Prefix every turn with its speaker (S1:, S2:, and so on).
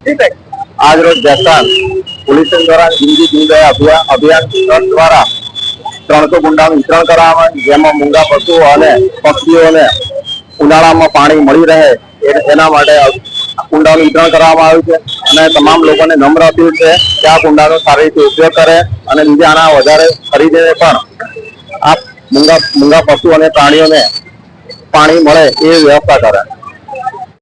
S1: આજ રોજ જસદણ પોલીસ દ્વારા જિંદગી દીનદયાળ અભિયાન ટ્રસ્ટ દ્વારા 300 કુંડાનું વિતરણ કરવામાં, જેમાં મૂંગા પશુઓ અને પક્ષીઓને ઉનાળામાં પાણી મળી રહે એના માટે કુંડાનું વિતરણ કરવામાં આવ્યું છે. અને તમામ લોકોને નમ્ર અપીલ છે કે આ કુંડાનો સારી રીતે ઉપયોગ કરે અને બીજા આના વધારે ખરીદીને પણ આ મૂંગા પશુ અને પ્રાણીઓને પાણી મળે એ વ્યવસ્થા કરે.